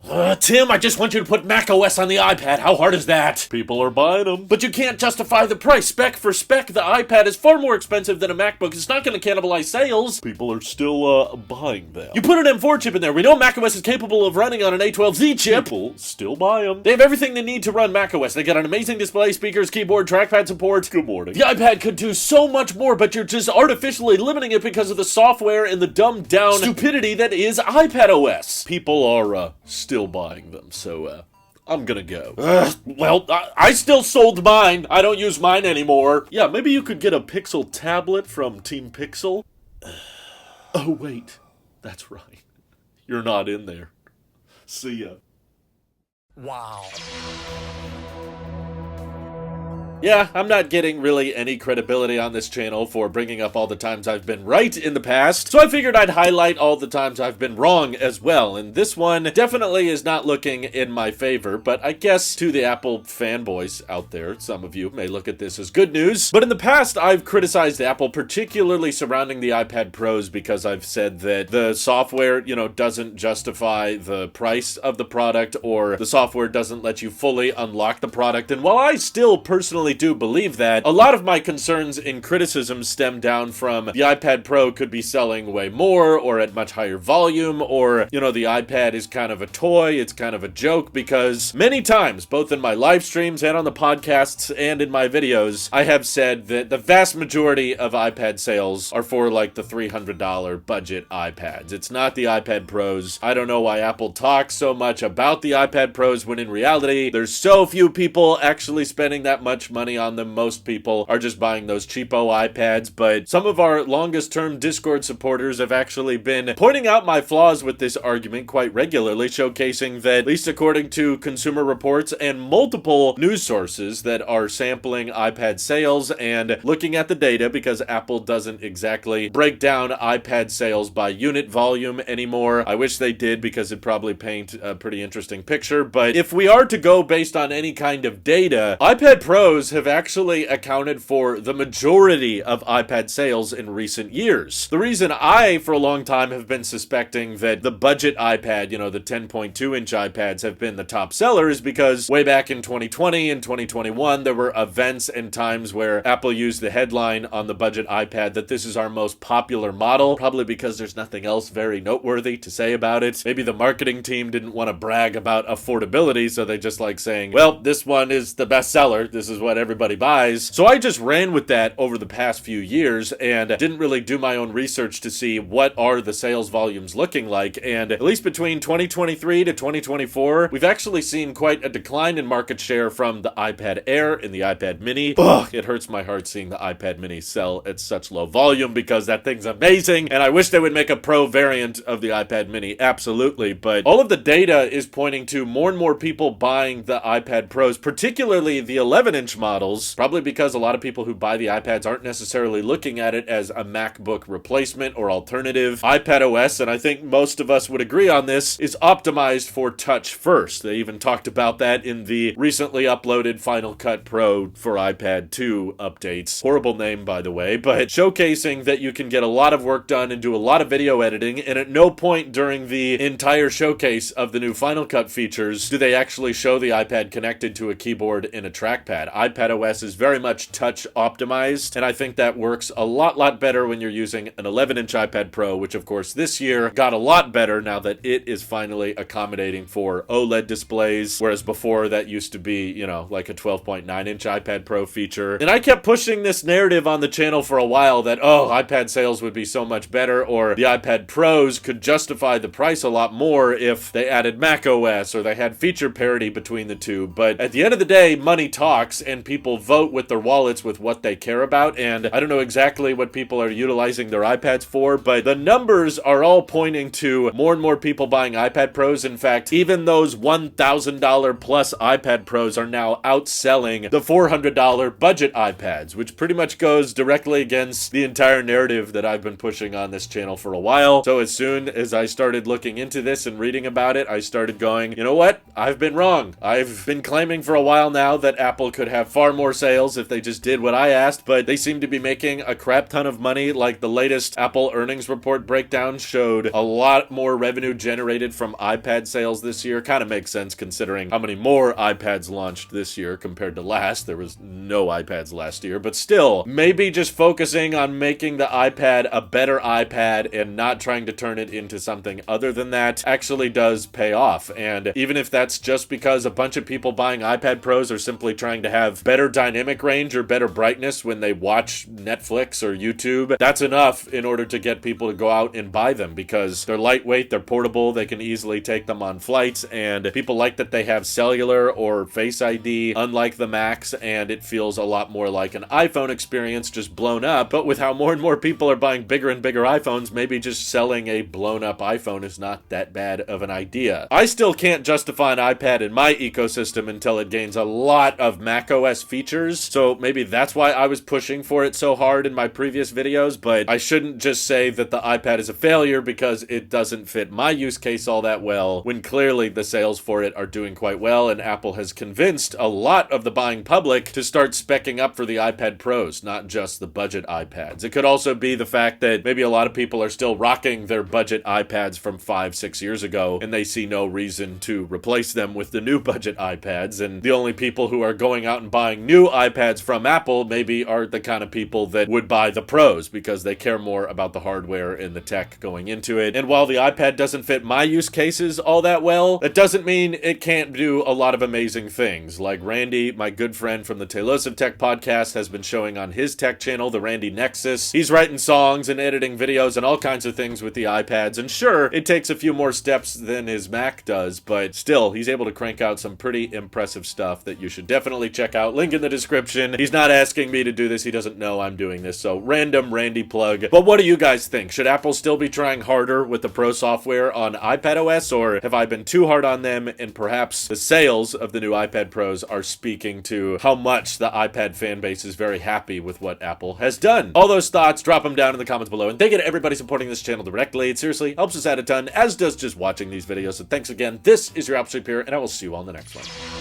Tim, I just want you to put macOS on the iPad. How hard is that? People are buying them. But you can't justify the price. Spec for spec, the iPad is far more expensive than a MacBook. It's not going to cannibalize sales. People are still buying them. You put an M4 chip in there. We know macOS is capable of running on an A12Z chip. People still buy them. They have everything they need to run macOS. They got an amazing display, speakers, keyboard, trackpad support. Good morning. The iPad could do so much more, but you're just artificially limiting it because of the software and the dumbed down stupidity that is iPadOS. People are still buying them, so I'm gonna go. Well, I still sold mine. I don't use mine anymore. Yeah, maybe you could get a Pixel tablet from Team Pixel. Oh, wait. That's right. You're not in there. See ya. Wow. Yeah, I'm not getting really any credibility on this channel for bringing up all the times I've been right in the past, so I figured I'd highlight all the times I've been wrong as well, and this one definitely is not looking in my favor, but I guess to the Apple fanboys out there, some of you may look at this as good news, but in the past I've criticized Apple, particularly surrounding the iPad Pros, because I've said that the software, doesn't justify the price of the product, or the software doesn't let you fully unlock the product, and while I still personally do believe that, a lot of my concerns and criticisms stem down from the iPad Pro could be selling way more or at much higher volume, or, the iPad is kind of a toy, it's kind of a joke, because many times, both in my live streams and on the podcasts and in my videos, I have said that the vast majority of iPad sales are for like the $300 budget iPads. It's not the iPad Pros. I don't know why Apple talks so much about the iPad Pros when in reality, there's so few people actually spending that much money on them. Most people are just buying those cheapo iPads, but some of our longest term Discord supporters have actually been pointing out my flaws with this argument quite regularly, showcasing that, at least according to Consumer Reports and multiple news sources that are sampling iPad sales and looking at the data, because Apple doesn't exactly break down iPad sales by unit volume anymore. I wish they did, because it'd probably paint a pretty interesting picture, but if we are to go based on any kind of data, iPad Pros have actually accounted for the majority of iPad sales in recent years. The reason I, for a long time, have been suspecting that the budget iPad, the 10.2-inch iPads have been the top seller is because way back in 2020 and 2021, there were events and times where Apple used the headline on the budget iPad that this is our most popular model, probably because there's nothing else very noteworthy to say about it. Maybe the marketing team didn't want to brag about affordability, so they just like saying, well, this one is the best seller, this is what everybody buys. So I just ran with that over the past few years and didn't really do my own research to see what are the sales volumes looking like, and at least between 2023 to 2024, we've actually seen quite a decline in market share from the iPad Air and the iPad Mini. Ugh, it hurts my heart seeing the iPad Mini sell at such low volume, because that thing's amazing, and I wish they would make a Pro variant of the iPad Mini, absolutely, but all of the data is pointing to more and more people buying the iPad Pros, particularly the 11-inch models, probably because a lot of people who buy the iPads aren't necessarily looking at it as a MacBook replacement or alternative. iPadOS, and I think most of us would agree on this, is optimized for touch first. They even talked about that in the recently uploaded Final Cut Pro for iPad 2 updates. Horrible name, by the way, but showcasing that you can get a lot of work done and do a lot of video editing, and at no point during the entire showcase of the new Final Cut features do they actually show the iPad connected to a keyboard and a trackpad. iPadOS is very much touch optimized, and I think that works a lot better when you're using an 11-inch iPad Pro, which of course this year got a lot better now that it is finally accommodating for OLED displays, whereas before that used to be, like a 12.9-inch iPad Pro feature. And I kept pushing this narrative on the channel for a while that, iPad sales would be so much better, or the iPad Pros could justify the price a lot more if they added macOS or they had feature parity between the two. But at the end of the day, money talks, and people vote with their wallets with what they care about, and I don't know exactly what people are utilizing their iPads for, but the numbers are all pointing to more and more people buying iPad Pros. In fact, even those $1,000 plus iPad Pros are now outselling the $400 budget iPads, which pretty much goes directly against the entire narrative that I've been pushing on this channel for a while. So as soon as I started looking into this and reading about it, I started going, you know what? I've been wrong. I've been claiming for a while now that Apple could have have far more sales if they just did what I asked, but they seem to be making a crap ton of money. Like the latest Apple earnings report breakdown showed a lot more revenue generated from iPad sales this year. Kind of makes sense considering how many more iPads launched this year compared to last. There was no iPads last year, but still, maybe just focusing on making the iPad a better iPad and not trying to turn it into something other than that actually does pay off. And even if that's just because a bunch of people buying iPad Pros are simply trying to have better dynamic range or better brightness when they watch Netflix or YouTube, that's enough in order to get people to go out and buy them because they're lightweight, they're portable, they can easily take them on flights, and people like that they have cellular or Face ID, unlike the Macs, and it feels a lot more like an iPhone experience just blown up. But with how more and more people are buying bigger and bigger iPhones, maybe just selling a blown up iPhone is not that bad of an idea. I still can't justify an iPad in my ecosystem until it gains a lot of macOS features, so maybe that's why I was pushing for it so hard in my previous videos, but I shouldn't just say that the iPad is a failure because it doesn't fit my use case all that well, when clearly the sales for it are doing quite well, and Apple has convinced a lot of the buying public to start speccing up for the iPad Pros, not just the budget iPads. It could also be the fact that maybe a lot of people are still rocking their budget iPads from 5-6 years ago, and they see no reason to replace them with the new budget iPads, and the only people who are going out and buying new iPads from Apple maybe are the kind of people that would buy the Pros because they care more about the hardware and the tech going into it. And while the iPad doesn't fit my use cases all that well, that doesn't mean it can't do a lot of amazing things. Like Randy, my good friend from the Tailosive Tech podcast, has been showing on his tech channel, the Randy Nexus. He's writing songs and editing videos and all kinds of things with the iPads, and sure, it takes a few more steps than his Mac does, but still, he's able to crank out some pretty impressive stuff that you should definitely check out. Link in the description. He's not asking me to do this. He doesn't know I'm doing this, so random Randy plug. But what do you guys think? Should Apple still be trying harder with the Pro software on iPadOS, or have I been too hard on them and perhaps the sales of the new iPad Pros are speaking to how much the iPad fan base is very happy with what Apple has done? All those thoughts, drop them down in the comments below, and thank you to everybody supporting this channel directly. It seriously helps us out a ton, as does just watching these videos. So thanks again. This is your Apple Sheep here, and I will see you all in the next one.